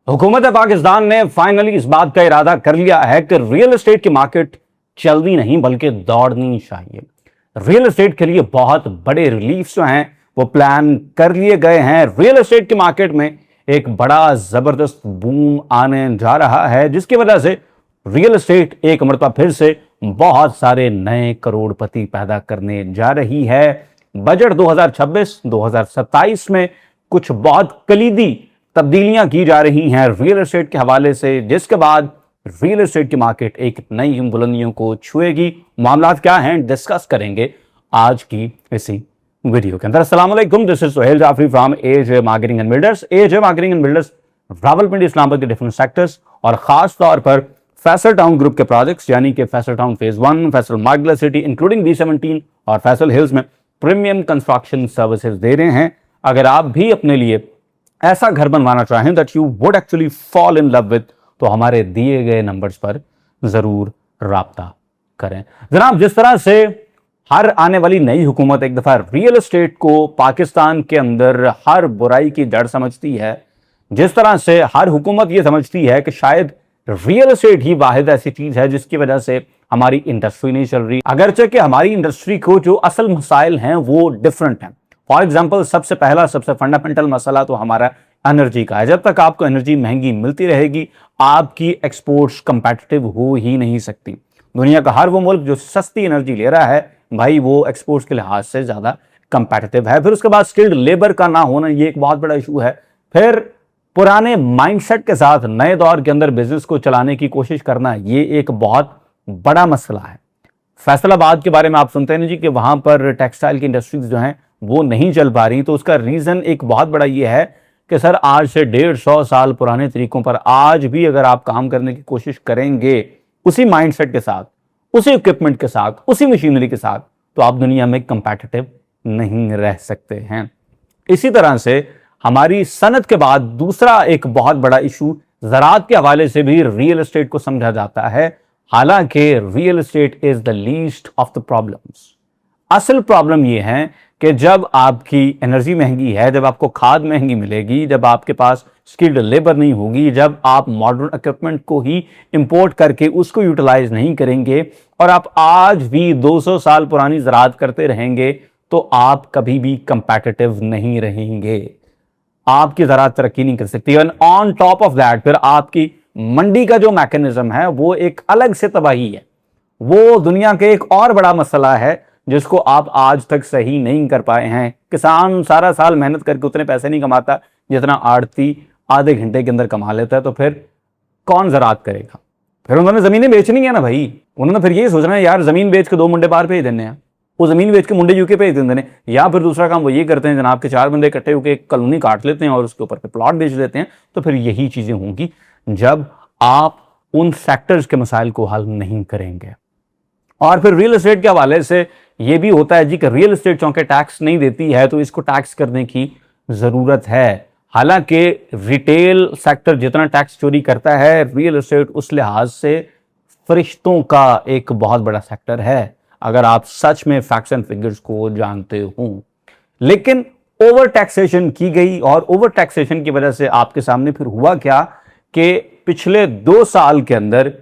हुकूमत पाकिस्तान ने फाइनली इस बात का इरादा कर लिया है कि रियल एस्टेट की मार्केट चलनी नहीं बल्कि दौड़नी चाहिए। रियल एस्टेट के लिए बहुत बड़े रिलीफ जो हैं वो प्लान कर लिए गए हैं। रियल एस्टेट की मार्केट में एक बड़ा जबरदस्त बूम आने जा रहा है, जिसकी वजह से रियल एस्टेट एक मरतबा फिर से बहुत सारे नए करोड़पति पैदा करने जा रही है। बजट 2026-2027 में कुछ बहुत कलीदी तब्दीलियां की जा रही हैं रियल एस्टेट के हवाले से, जिसके बाद रियल एस्टेट की मार्केट एक नई बुलंदियों को छुएगी। मामलात क्या हैं डिस्कस करेंगे आज की इसी वीडियो के अंदर। अस्सलाम वालेकुम, this is Suhail Jafri from AJ marketing and builders. AJ marketing and builders Rawalpindi Islamabad के डिफरेंट सेक्टर्स और खास तौर पर फैसल टाउन ग्रुप के प्रोजेक्ट्स यानी कि Faisal town phase 1, Faisal Margalla city including B17 और फैसल हिल्स में प्रीमियम कंस्ट्रक्शन सर्विसेज दे रहे हैं। अगर आप भी अपने लिए ऐसा घर बनवाना चाहें that you would actually fall in love with, तो हमारे दिए गए नंबर्स पर जरूर राब्ता करें। जनाब, जिस तरह से हर आने वाली नई हुकूमत एक दफा रियल एस्टेट को पाकिस्तान के अंदर हर बुराई की जड़ समझती है, जिस तरह से हर हुकूमत ये समझती है कि शायद रियल एस्टेट ही वाहिद ऐसी चीज है जिसकी वजह से हमारी इंडस्ट्री नहीं चल रही, अगरचे कि हमारी इंडस्ट्री को जो असल मसाइल हैं वो डिफरेंट हैं। फॉर एग्जाम्पल, सबसे फंडामेंटल मसला तो हमारा एनर्जी का है। जब तक आपको एनर्जी महंगी मिलती रहेगी, आपकी एक्सपोर्ट्स कंपेटिटिव हो ही नहीं सकती। दुनिया का हर वो मुल्क जो सस्ती एनर्जी ले रहा है भाई, वो एक्सपोर्ट्स के लिहाज से ज्यादा कंपेटिटिव है। फिर उसके बाद स्किल्ड लेबर का ना होना, ये एक बहुत बड़ा इशू है। फिर पुराने माइंडसेट के साथ नए दौर के अंदर बिजनेस को चलाने की कोशिश करना, ये एक बहुत बड़ा मसला है। फैसलाबाद के बारे में आप सुनते हैं जी कि वहां पर टेक्सटाइल की इंडस्ट्रीज जो हैं वो नहीं चल पा रही, तो उसका रीजन एक बहुत बड़ा ये है कि सर आज से 150 साल पुराने तरीकों पर आज भी अगर आप काम करने की कोशिश करेंगे उसी माइंडसेट के साथ, उसी इक्विपमेंट के साथ, उसी मशीनरी के साथ, तो आप दुनिया में कंपेटिटिव नहीं रह सकते हैं। इसी तरह से हमारी सनत के बाद दूसरा एक बहुत बड़ा इशू ज़राअत के हवाले से भी रियल एस्टेट को समझा जाता है। हालांकि real estate is the least of the problems. असल प्रॉब्लम यह है कि जब आपकी एनर्जी महंगी है, जब आपको खाद महंगी मिलेगी, जब आपके पास स्किल्ड लेबर नहीं होगी, जब आप मॉडर्न इक्विपमेंट को ही इंपोर्ट करके उसको यूटिलाइज नहीं करेंगे और आप आज भी 200 साल पुरानी ज़राअत करते रहेंगे, तो आप कभी भी कंपेटिटिव नहीं रहेंगे। आपकी ज़राअत तरक्की नहीं कर सकती। And on top of that फिर आपकी मंडी का जो मैकेनिज्म है वो एक अलग से तबाही है। वो दुनिया के एक और बड़ा मसला है जिसको आप आज तक सही नहीं कर पाए हैं। किसान सारा साल मेहनत करके उतने पैसे नहीं कमाता जितना आड़ती आधे घंटे के अंदर कमा लेता है, तो फिर कौन ज़राअत करेगा? फिर उन्होंने ज़मीनें बेचनी है ना भाई। उन्होंने फिर ये सोचना है यार ज़मीन बेच के 2 मुंडे बाहर भेज देने हैं, वो ज़मीन बेच के मुंडे यूके भेज देने, या फिर दूसरा काम वो ये करते हैं जनाब के 4 बंदे इकट्ठे होकर एक कॉलोनी काट लेते हैं और उसके ऊपर प्लॉट बेच देते हैं। तो फिर यही चीज़ें होंगी जब आप उन सेक्टर्स के मसाइल को हल नहीं करेंगे। और फिर रियल एस्टेट के हवाले से ये भी होता है जी कि रियल एस्टेट चूंकि टैक्स नहीं देती है तो इसको टैक्स करने की जरूरत है। हालांकि रिटेल सेक्टर जितना टैक्स चोरी करता है, रियल एस्टेट उस लिहाज से फरिश्तों का एक बहुत बड़ा सेक्टर है, अगर आप सच में फैक्ट्स एंड फिगर्स को जानते हो। लेकिन ओवर टैक्सेशन की गई और ओवर टैक्सेशन की वजह से आपके सामने फिर हुआ क्या कि पिछले 2 साल के अंदर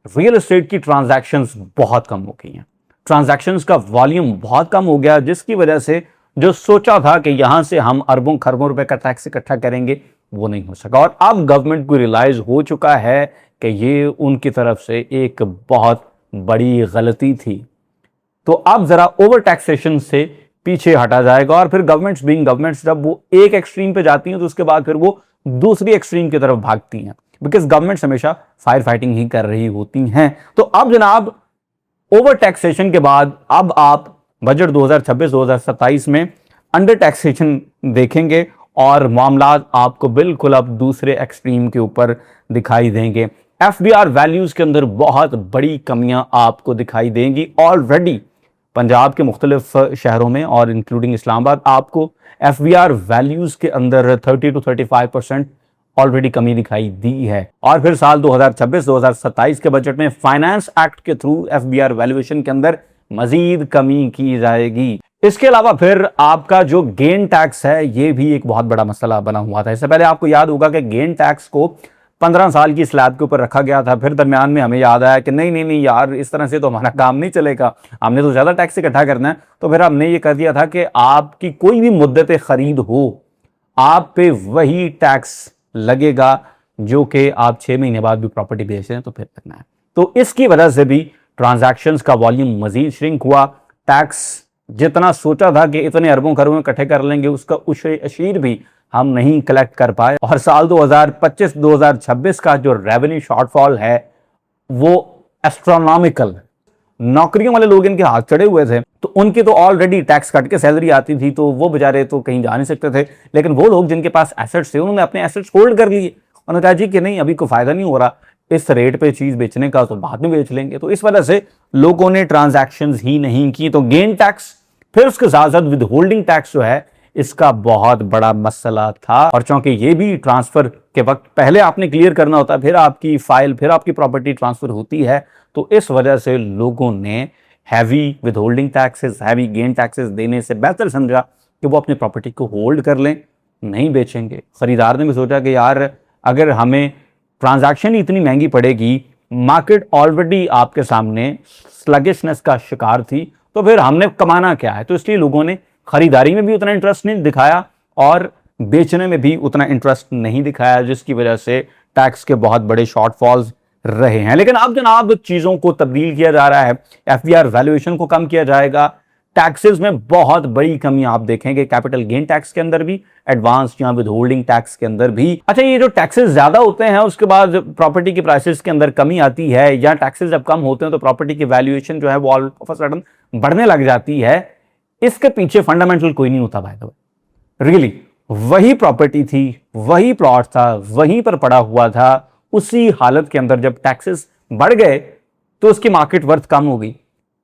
रियल एस्टेट की ट्रांजैक्शंस बहुत कम हो गई हैं। ट्रांजैक्शंस का वॉल्यूम बहुत कम हो गया, जिसकी वजह से जो सोचा था कि यहां से हम अरबों खरबों रुपए का टैक्स इकट्ठा करेंगे वो नहीं हो सका। और अब गवर्नमेंट को रियलाइज हो चुका है कि ये उनकी तरफ से एक बहुत बड़ी गलती थी। तो अब जरा ओवर टैक्सेशन से पीछे हटा जाएगा और फिर गवर्नमेंट्स बीइंग गवर्नमेंट्स जब वो एक एक्सट्रीम पे जाती हैं तो उसके बाद फिर वो दूसरी एक्सट्रीम की तरफ भागती हैं, बिकॉज गवर्नमेंट्स हमेशा फायर फाइटिंग ही कर रही होती हैं। तो अब जनाब ओवर टैक्सेशन के बाद अब आप बजट 2026-2027 में अंडर टैक्सेशन देखेंगे और मामलात आपको बिल्कुल अब दूसरे एक्सट्रीम के ऊपर दिखाई देंगे। FBR वैल्यूज के अंदर बहुत बड़ी कमियां आपको दिखाई देंगी। ऑलरेडी पंजाब के मुख्तलिफ शहरों में और इंक्लूडिंग इस्लामाबाद आपको FBR वैल्यूज के अंदर 30 to 35% ऑलरेडी कमी दिखाई दी है। और फिर साल 2026-2027 के बजट में फाइनेंस एक्ट के थ्रू FBR वैल्यूएशन के अंदर मजीद कमी की जाएगी। इसके अलावा फिर आपका जो गेन टैक्स है ये भी एक बहुत बड़ा मसला बना हुआ था। इससे पहले आपको याद होगा कि गेन टैक्स को 15 साल की स्लैब के ऊपर रखा गया था। फिर दरमियान में हमें याद आया कि नहीं नहीं नहीं यार, इस तरह से तो हमारा काम नहीं चलेगा, हमने तो ज़्यादा टैक्स इकट्ठा करना है। तो फिर हमने ये कर दिया था कि आपकी कोई भी मुद्दत खरीद हो, आप पे वही टैक्स लगेगा जो कि आप 6 महीने बाद भी प्रॉपर्टी बेच रहे हैं तो फिर लगना है। तो इसकी वजह से भी ट्रांजैक्शंस का वॉल्यूम मजीद श्रिंक हुआ। टैक्स जितना सोचा था कि इतने अरबों खरबों इकट्ठे कर लेंगे, उसका उशरे अशीर भी हम नहीं कलेक्ट कर पाए। और साल 2025-2026 का जो रेवेन्यू शॉर्टफॉल है वो एस्ट्रोनॉमिकल। नौकरियों वाले लोग इनके हाथ चढ़े हुए थे, तो उनके तो ऑलरेडी टैक्स कट के सैलरी आती थी, तो वो बेचारे तो कहीं जा नहीं सकते थे। लेकिन वो लोग जिनके पास एसेट्स थे, उन्होंने अपने एसेट्स होल्ड कर लिए। उन्होंने कहा जी कि नहीं, अभी कोई फायदा नहीं हो रहा इस रेट पे चीज बेचने का, तो बाद में बेच लेंगे। तो इस वजह से लोगों ने ट्रांजैक्शंस ही नहीं की। तो गेन टैक्स, फिर उसके साथ साथ विद होल्डिंग टैक्स जो है, इसका बहुत बड़ा मसला था। और चूंकि ये भी ट्रांसफर के वक्त पहले आपने क्लियर करना होता है, फिर आपकी फाइल, फिर आपकी प्रॉपर्टी ट्रांसफर होती है, तो इस वजह से लोगों ने heavy with holding taxes, heavy gain taxes देने से बेहतर समझा कि वो अपनी प्रॉपर्टी को होल्ड कर लें, नहीं बेचेंगे। खरीदार ने भी सोचा कि यार अगर हमें ट्रांजैक्शन ही इतनी महंगी पड़ेगी, मार्केट ऑलरेडी आपके सामने स्लगिशनेस का शिकार थी, तो फिर हमने कमाना क्या है। तो इसलिए लोगों ने खरीदारी में भी उतना इंटरेस्ट नहीं दिखाया और बेचने में भी उतना इंटरेस्ट नहीं दिखाया, जिसकी वजह से टैक्स के बहुत बड़े शॉर्टफॉल्स रहे हैं। लेकिन अब जनाब चीजों को तब्दील किया जा रहा है, एफबीआर वैल्यूएशन को कम किया जाएगा, टैक्सेस में बहुत बड़ी कमी आप देखेंगे, कैपिटल गेन टैक्स के अंदर भी, एडवांस या विद होल्डिंग टैक्स के अंदर भी। अच्छा, ये जो टैक्सेस ज्यादा होते हैं उसके बाद प्रॉपर्टी की प्राइसेस के अंदर कमी आती है, या टैक्सेस जब कम होते हैं तो प्रॉपर्टी की वैल्यूएशन जो है वो ऑल ऑफ अ सडन बढ़ने लग जाती है, इसके पीछे फंडामेंटल कोई नहीं होता बाय द वे। रियली वही प्रॉपर्टी थी, वही प्लॉट था, वहीं पर पड़ा हुआ था, उसी हालत के अंदर जब टैक्सेस बढ़ गए तो उसकी मार्केट वर्थ कम हो गई,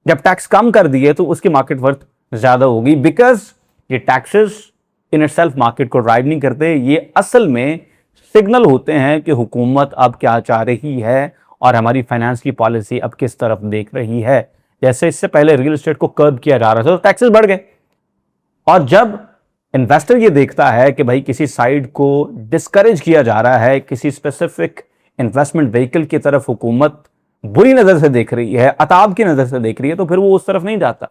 जब टैक्स कम कर दिए तो उसकी मार्केट वर्थ ज्यादा होगी। बिकॉज ये टैक्सेस इन इटसेल्फ मार्केट को ड्राइव नहीं करते, ये असल में सिग्नल होते हैं कि हुकूमत अब क्या चाह रही है और हमारी फाइनेंस की पॉलिसी अब किस तरफ देख रही है। जैसे इससे पहले रियल एस्टेट को कर्ब किया जा रहा था तो टैक्सेस बढ़ गए, और जब इन्वेस्टर ये देखता है कि भाई किसी साइड को डिस्करेज किया जा रहा है, किसी स्पेसिफिक इन्वेस्टमेंट व्हीकल की तरफ हुकूमत बुरी नजर से देख रही है, अताब की नजर से देख रही है, तो फिर वो उस तरफ नहीं जाता,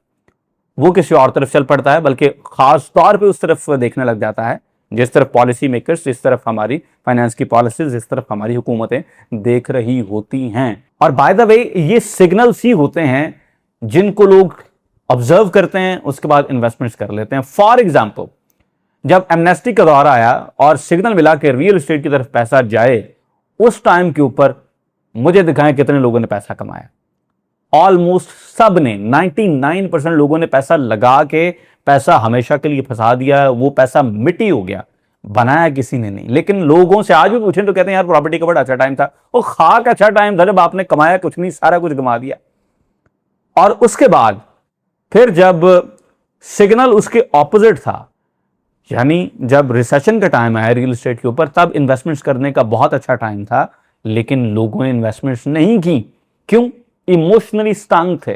वो किसी और तरफ चल पड़ता है, बल्कि खास तौर पे उस तरफ देखने लग जाता है जिस तरफ पॉलिसी मेकर्स, जिस तरफ हमारी फाइनेंस की पॉलिसीज, जिस तरफ हमारी हुकूमतें देख रही होती हैं। और बाय द वे ये सिग्नल्स ही होते हैं जिनको लोग ऑब्जर्व करते हैं, उसके बाद इन्वेस्टमेंट्स कर लेते हैं। फॉर एग्जाम्पल, जब एमनेस्टी का दौर आया और सिग्नल मिला कि रियल एस्टेट की तरफ पैसा जाए, उस टाइम के ऊपर मुझे दिखाएं कितने लोगों ने पैसा कमाया। ऑलमोस्ट सब ने, 99% लोगों ने पैसा लगा के पैसा हमेशा के लिए फंसा दिया, वो पैसा मिट्टी हो गया, बनाया किसी ने नहीं। लेकिन लोगों से आज भी पूछें तो कहते हैं यार प्रॉपर्टी का बड़ा अच्छा टाइम था। वो खाक अच्छा टाइम था जब आपने कमाया कुछ नहीं, सारा कुछ गंवा दिया। और उसके बाद फिर जब सिग्नल उसके ऑपोजिट था, यानी जब रिसेशन का टाइम आया रियल एस्टेट के ऊपर, तब इन्वेस्टमेंट्स करने का बहुत अच्छा टाइम था, लेकिन लोगों ने इन्वेस्टमेंट्स नहीं की। क्यों? इमोशनली स्टंग थे,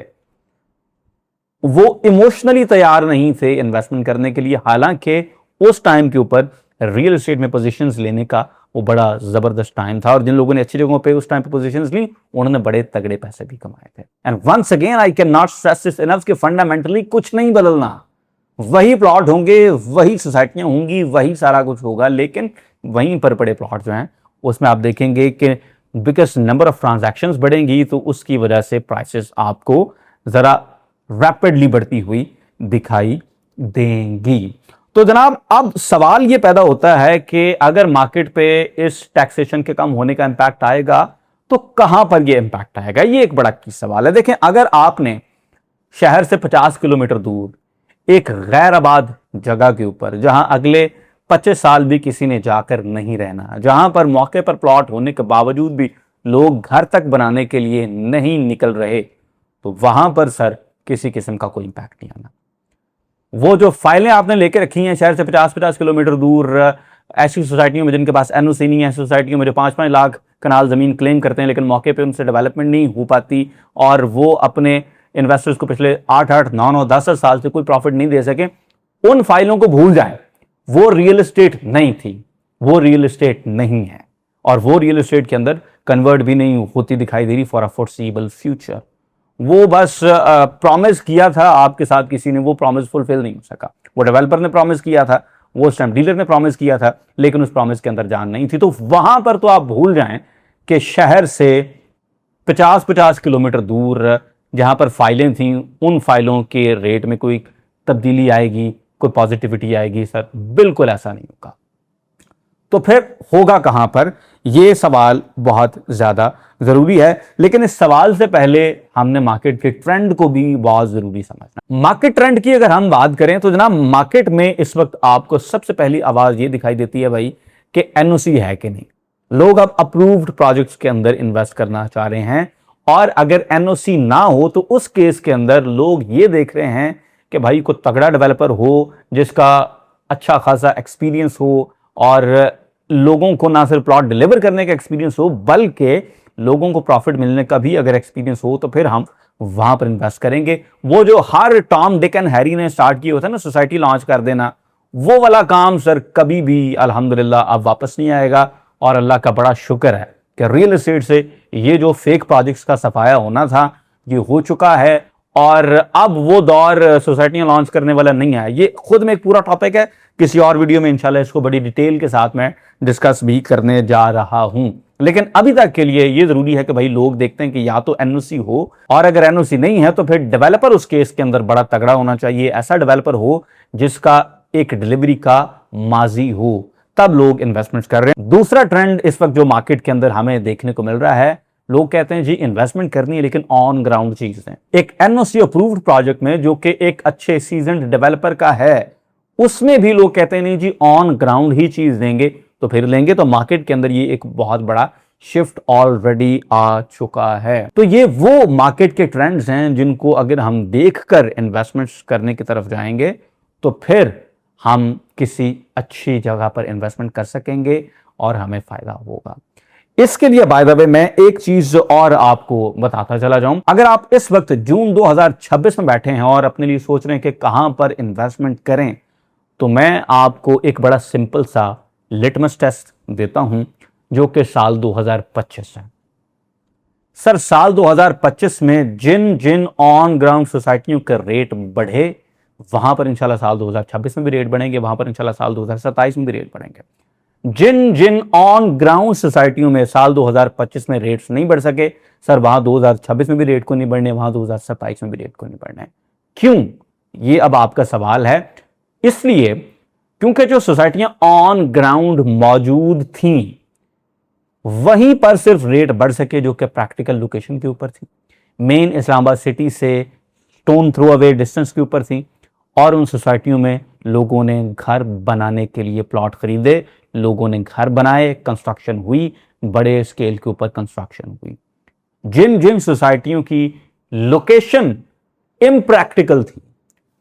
वो इमोशनली तैयार नहीं थे इन्वेस्टमेंट करने के लिए। हालांकि उस टाइम के ऊपर रियल एस्टेट में पोजीशंस लेने का वो बड़ा जबरदस्त टाइम था, और जिन लोगों ने अच्छी जगहों पे उस टाइम पे पोजीशंस ली, उन्होंने बड़े तगड़े पैसे भी कमाए थे। And once again I can not stress this enough कि फंडामेंटली कुछ नहीं बदलना, वही प्लॉट होंगे, वही सोसाइटियां होंगी, वही सारा कुछ होगा, लेकिन वहीं पर पड़े प्लॉट जो हैं उसमें आप देखेंगे कि बिकॉज नंबर ऑफ ट्रांजैक्शंस बढ़ेंगी तो उसकी वजह से प्राइसेस आपको जरा रैपिडली बढ़ती हुई दिखाई देंगी। तो जनाब अब सवाल ये पैदा होता है कि अगर मार्केट पे इस टैक्सेशन के कम होने का इंपैक्ट आएगा तो कहां पर ये इंपैक्ट आएगा, ये एक बड़ा की सवाल है। देखें, अगर आपने शहर से 50 किलोमीटर दूर एक गैर आबाद जगह के ऊपर, जहां अगले 25 साल भी किसी ने जाकर नहीं रहना, जहां पर मौके पर प्लॉट होने के बावजूद भी लोग घर तक बनाने के लिए नहीं निकल रहे, तो वहां पर सर किसी किस्म का कोई इंपैक्ट नहीं आना। वो जो फाइलें आपने लेके रखी हैं शहर से 50-50 किलोमीटर दूर, ऐसी सोसाइटियों में जिनके पास एनओसी नहीं है, ऐसी सोसाइटियों में जो 5-5 लाख कनाल जमीन क्लेम करते हैं, लेकिन मौके पे उनसे डेवलपमेंट नहीं हो पाती, और वो अपने इन्वेस्टर्स को पिछले 8-8, 9-9, 10 साल से कोई प्रॉफिट नहीं दे सके, उन फाइलों को भूल जाए। वो रियल एस्टेट नहीं थी, वो रियल एस्टेट नहीं है, और वो रियल एस्टेट के अंदर कन्वर्ट भी नहीं होती दिखाई दे रही फॉर अ फोर्सिबल फ्यूचर। वो बस प्रॉमिस किया था आपके साथ किसी ने, वो प्रॉमिस फुलफिल नहीं हो सका। वो डेवलपर ने प्रॉमिस किया था, वो स्टैम्प डीलर ने प्रॉमिस किया था, लेकिन उस प्रॉमिस के अंदर जान नहीं थी। तो वहां पर तो आप भूल जाएं कि शहर से 50-50 किलोमीटर दूर जहां पर फाइलें थी, उन फाइलों के रेट में कोई तब्दीली आएगी, कोई पॉजिटिविटी आएगी? सर बिल्कुल ऐसा नहीं होगा। तो फिर होगा कहां पर? यह सवाल बहुत ज्यादा जरूरी है। लेकिन इस सवाल से पहले हमने मार्केट के ट्रेंड को भी बहुत जरूरी समझना। मार्केट ट्रेंड की अगर हम बात करें तो जनाब, मार्केट में इस वक्त आपको सबसे पहली आवाज यह दिखाई देती है भाई कि एनओसी है कि नहीं। लोग अब अप्रूव्ड प्रोजेक्ट्स के अंदर इन्वेस्ट करना चाह रहे हैं, और अगर एनओसी ना हो तो उस केस के अंदर लोग ये देख रहे हैं कि भाई कोई तगड़ा डेवलपर हो, जिसका अच्छा खासा एक्सपीरियंस हो, और लोगों को ना सिर्फ प्लॉट डिलीवर करने का एक्सपीरियंस हो, बल्कि लोगों को प्रॉफिट मिलने का भी अगर एक्सपीरियंस हो, तो फिर हम वहां पर इन्वेस्ट करेंगे। वो जो हर टॉम डिक एंड हैरी ने स्टार्ट किया होता है ना, सोसाइटी लॉन्च कर देना, वो वाला काम सर कभी भी अल्हम्दुलिल्लाह अब वापस नहीं आएगा। और अल्लाह का बड़ा शुक्र है कि रियल एस्टेट से ये जो फेक प्रोजेक्ट्स का सफाया होना था, ये हो चुका है। और अब वो दौर सोसाइटियां लॉन्च करने वाला नहीं है। ये खुद में एक पूरा टॉपिक है, किसी और वीडियो में इंशाल्लाह इसको बड़ी डिटेल के साथ मैं डिस्कस भी करने जा रहा हूं। लेकिन अभी तक के लिए ये जरूरी है कि भाई लोग देखते हैं कि या तो एनओसी हो, और अगर एनओसी नहीं है तो फिर डेवलपर उस केस के अंदर बड़ा तगड़ा होना चाहिए। ऐसा डेवलपर हो जिसका एक डिलीवरी का माजी हो, तब लोग इन्वेस्टमेंट्स कर रहे हैं। दूसरा ट्रेंड इस वक्त जो मार्केट के अंदर हमें देखने को मिल रहा है, लोग कहते हैं जी इन्वेस्टमेंट करनी है लेकिन ऑन ग्राउंड चीज है। एक एनओसी अप्रूव्ड प्रोजेक्ट में जो कि एक अच्छे सीजन्ड डेवलपर का है, उसमें भी लोग कहते हैं नहीं जी ऑन ग्राउंड ही चीज देंगे तो फिर लेंगे। तो मार्केट के अंदर ये एक बहुत बड़ा शिफ्ट ऑलरेडी आ चुका है। तो ये वो मार्केट के ट्रेंड्स हैं जिनको अगर हम देखकर इन्वेस्टमेंट्स करने की तरफ जाएंगे तो फिर हम किसी अच्छी जगह पर इन्वेस्टमेंट कर सकेंगे और हमें फायदा होगा। इसके लिए बाय द वे मैं एक चीज और आपको बताता चला जाऊं। अगर आप इस वक्त जून 2026 में बैठे हैं और अपने लिए सोच रहे हैं कि कहां पर इन्वेस्टमेंट करें, तो मैं आपको एक बड़ा सिंपल सा लिटमस टेस्ट देता हूं जो कि साल 2025 है। सर साल 2025 में जिन जिन ऑन ग्राउंड सोसाइटियों के रेट बढ़े, वहां पर इंशाल्लाह साल 2026 में भी रेट बढ़ेंगे, वहां पर इंशाल्लाह साल 2027 में भी रेट बढ़ेंगे। जिन जिन ऑन ग्राउंड सोसाइटियों में साल 2025 में रेट्स नहीं बढ़ सके, सर वहां 2026 में भी रेट को नहीं बढ़ने, वहां 2027 में भी रेट को नहीं बढ़ने। क्यों? ये अब आपका सवाल है। इसलिए क्योंकि जो सोसाइटियां ऑन ग्राउंड मौजूद थीं, वहीं पर सिर्फ रेट बढ़ सके जो कि प्रैक्टिकल लोकेशन के ऊपर थी, मेन इस्लामाबाद सिटी से स्टोन थ्रो अवे डिस्टेंस के ऊपर थी, और उन सोसाइटियों में लोगों ने घर बनाने के लिए प्लॉट खरीदे, लोगों ने घर बनाए, कंस्ट्रक्शन हुई, बड़े स्केल के ऊपर कंस्ट्रक्शन हुई। जिन जिन सोसाइटियों की लोकेशन इम्प्रैक्टिकल थी,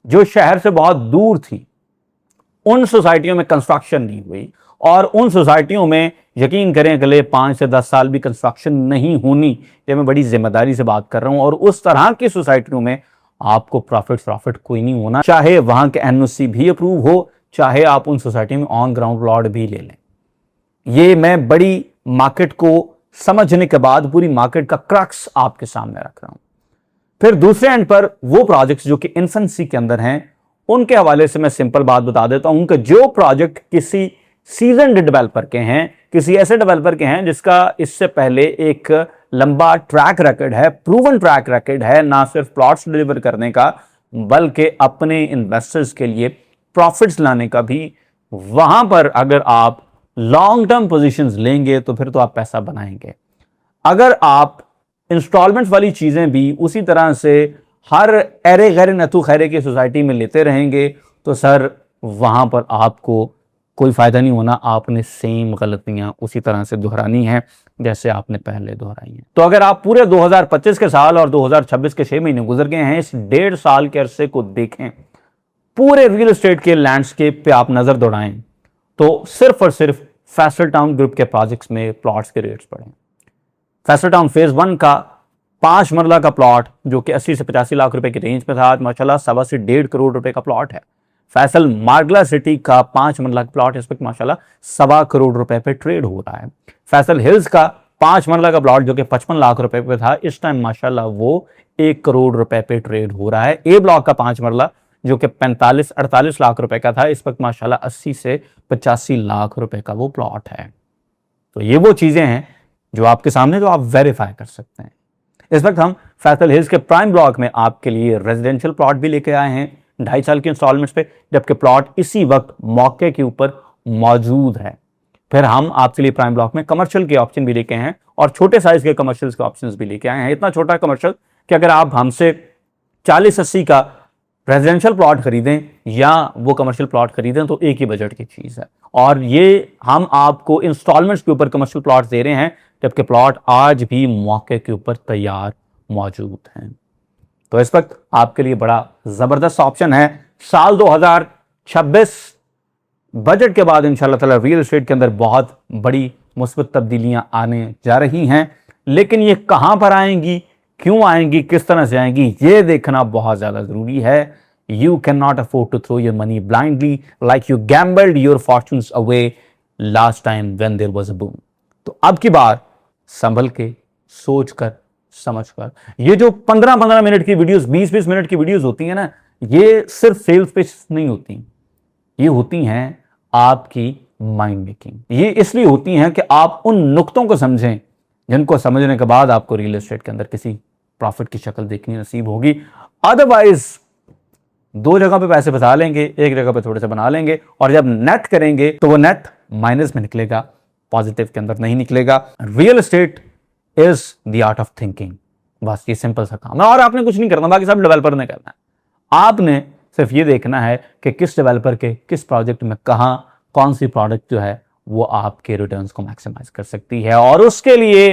जो शहर से बहुत दूर थी, उन सोसाइटियों में कंस्ट्रक्शन नहीं हुई। और उन सोसाइटियों में यकीन करें अगले 5 से 10 साल भी कंस्ट्रक्शन नहीं होनी। ये मैं बड़ी जिम्मेदारी से बात कर रहा हूं। और उस तरह की सोसाइटियों में आपको प्रॉफिट कोई नहीं होना, चाहे वहां के एनओसी भी अप्रूव हो, चाहे आप उन सोसाइटी में ऑन ग्राउंड प्लॉट भी ले लें। ये मैं बड़ी मार्केट को समझने के बाद पूरी मार्केट का क्रक्स आपके सामने रख रहा हूं। फिर दूसरे एंड पर वो प्रोजेक्ट्स जो कि इन्फेंसी के अंदर हैं, उनके हवाले से मैं सिंपल बात बता देता हूं कि जो प्रोजेक्ट किसी सीजन्ड डेवलपर के हैं, किसी ऐसे डेवलपर के हैं जिसका इससे पहले एक लंबा ट्रैक रिकॉर्ड है, प्रूवन ट्रैक रिकॉर्ड है, ना सिर्फ प्लॉट्स डिलीवर करने का बल्कि अपने इन्वेस्टर्स के लिए प्रॉफिट्स लाने का भी, वहां पर अगर आप लॉन्ग टर्म पोजीशंस लेंगे तो फिर तो आप पैसा बनाएंगे। अगर आप इंस्टॉलमेंट वाली चीजें भी उसी तरह से हर एरे गैर नतु खैरे की सोसाइटी में लेते रहेंगे तो सर वहां पर आपको कोई फायदा नहीं होना। आपने सेम गलतियां उसी तरह से दोहरानी है जैसे आपने पहले दोहराई हैं। तो अगर आप पूरे 2025 के साल और 2026 के 6 महीने गुजर गए हैं, इस 1.5 साल के अरसे को देखें, पूरे रियल एस्टेट के लैंडस्केप पे आप नजर दौड़ाएं तो सिर्फ और सिर्फ फैसल टाउन ग्रुप के प्रोजेक्ट्स में प्लॉट्स के रेट्स बढ़े। फैसल टाउन फेज 1 का 5 मरला का प्लॉट जो कि 80 से 85 लाख रुपए की रेंज में था, आज माशाल्लाह 1.25 से 1.5 करोड़ रुपए का प्लॉट है। फैसल मार्गला सिटी का 5 मरला का प्लॉट इस वक्त माशाल्लाह 1.25 करोड़ रुपए पे ट्रेड हो रहा है। फैसल हिल्स का 5 मरला का प्लॉट जो कि 55 लाख रुपए पे था, इस टाइम माशाल्लाह वो 1 करोड़ रुपए पे ट्रेड हो रहा है। ए ब्लॉक का 5 मरला जो कि 45-48 लाख रुपए का था, इस वक्त माशाल्लाह 80 से 85 लाख रुपए का वो प्लॉट है। तो ये वो चीजें हैं जो आपके सामने, जो आप वेरीफाई कर सकते हैं। इस वक्त हम फैसल हिल्स के प्राइम ब्लॉक में आपके लिए रेजिडेंशियल प्लॉट भी लेके आए हैं 2.5 साल के इंस्टॉलमेंट्स पे, जबकि प्लॉट इसी वक्त मौके के ऊपर मौजूद है। फिर हम आपके लिए प्राइम ब्लॉक में कमर्शियल के ऑप्शन भी लेके हैं और छोटे साइज के कमर्शियल के ऑप्शंस भी लेके आए हैं। इतना छोटा कमर्शियल कि अगर आप हमसे 40-80 का रेजिडेंशियल प्लॉट खरीदें या वो कमर्शियल प्लॉट खरीदें तो एक ही बजट की चीज है। और ये हम आपको इंस्टॉलमेंट्स के ऊपर कमर्शियल प्लॉट दे रहे हैं, जबकि प्लॉट आज भी मौके के ऊपर तैयार मौजूद हैं। तो इस वक्त आपके लिए बड़ा जबरदस्त ऑप्शन है। साल 2026 बजट के बाद इंशाल्लाह ताला रियल एस्टेट के अंदर बहुत बड़ी मुस्बत तब्दीलियां आने जा रही हैं, लेकिन ये कहां पर आएंगी, क्यों आएंगी, किस तरह से आएंगी, ये देखना बहुत ज्यादा जरूरी है। You can not afford to throw your money blindly like you gambled your fortunes away last time when there was a boom. तो अब की बार संभल के, सोच कर, समझ कर, ये जो 15-15 मिनट की वीडियोस, 20-20 मिनट की वीडियोस होती है ना, ये सिर्फ सेल्स पिच नहीं होती, ये होती हैं आपकी माइंड मेकिंग। ये इसलिए होती हैं कि आप उन नुक्तों को समझें जिनको समझने के बाद आपको रियल एस्टेट के अंदर किसी प्रॉफिट की शक्ल देखनी नसीब होगी। अदरवाइज 2 जगह पे पैसे बचा लेंगे, 1 जगह पे थोड़े से बना लेंगे, और जब नेट करेंगे तो वो नेट माइनस में निकलेगा, पॉजिटिव के अंदर नहीं निकलेगा। Real estate is the art of thinking. बस ये सिंपल सा काम है और आपने कुछ नहीं करना, बाकी सब डेवलपर ने करना है। आपने सिर्फ ये देखना है कि किस डेवलपर के किस प्रोजेक्ट में कहां कौन सी प्रोडक्ट जो है वो आपके रिटर्न्स को मैक्सिमाइज कर सकती है, और उसके लिए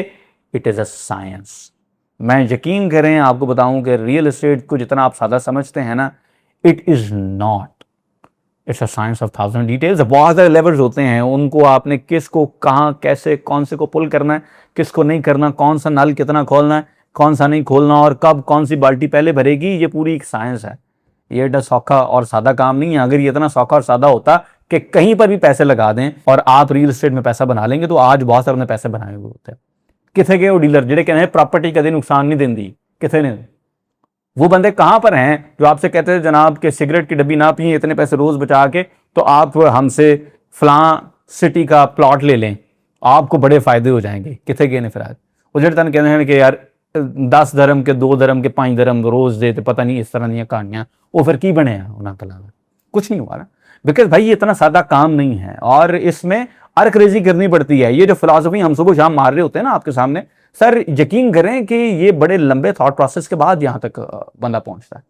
इट इज अ साइंस। मैं यकीन करें आपको बताऊं कि रियल एस्टेट को जितना आप सादा समझते हैं ना, it is not, it's a science of 1000 details. बहुत सारे लेवल्स होते हैं, उनको आपने किसको कहां कैसे कौन से को पुल करना है, किसको नहीं करना, कौन सा नल कितना खोलना है, कौन सा नहीं खोलना, और कब कौन सी बाल्टी पहले भरेगी, ये पूरी एक साइंस है। ये एटा सौखा और सादा काम नहीं है। अगर ये इतना सौखा और सादा होता कि कहीं पर भी पैसे लगा दें और आप रियल एस्टेट में पैसा बना लेंगे, तो आज बहुत सारे पैसे बनाए हुए होते हैं। किथे गए वो डीलर जेडे कहते हैं प्रॉपर्टी कभी नुकसान नहीं देंदी, किथे ने? वो बंदे कहां पर हैं जो आपसे कहते हैं जनाब के सिगरेट की डब्बी ना पिए, इतने पैसे रोज बचा के तो आप हमसे फलां सिटी का प्लॉट ले लें, आपको बड़े फायदे हो जाएंगे। किथे गए ने फिर आज वो जेडे तन कहते हैं कि यार 10 धर्म के 2 धर्म के 5 धर्म रोज दे, पता नहीं इस तरह दी कहानियां, वो फिर की बने उन्होंने कुछ नहीं हुआ ना, बिकॉज भाई ये इतना सादा काम नहीं है और इसमें अर्करेजी करनी पड़ती है। ये जो फिलॉसफी हम सुबह शाम मार रहे होते हैं ना आपके सामने, सर यकीन करें कि ये बड़े लंबे थॉट प्रोसेस के बाद यहां तक बंदा पहुंचता है,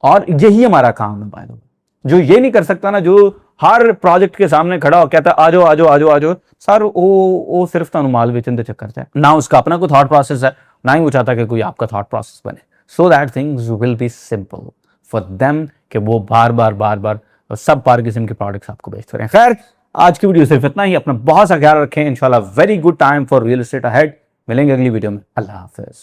और यही हमारा काम है। बाय द वे, जो ये नहीं कर सकता ना, जो हर प्रोजेक्ट के सामने खड़ा हो कहता आ जाओ आ जाओ आ जाओ आ जाओ, सर वो सिर्फ तुम माल बेचने के चक्कर से ना, उसका अपना कोई थॉट प्रोसेस है, ना ही वो चाहता कि कोई आपका थॉट प्रोसेस बने, so that things will be simple for them, कि वो बार बार सब पार किस्म के प्रोडक्ट्स आपको बेचते रहें। खैर, आज की वीडियो सिर्फ इतना ही। अपना बहुत सा ख्याल रखें। इंशाल्लाह very good time for real estate ahead. मिलेंगे अगली वीडियो में। अल्लाह हाफिज।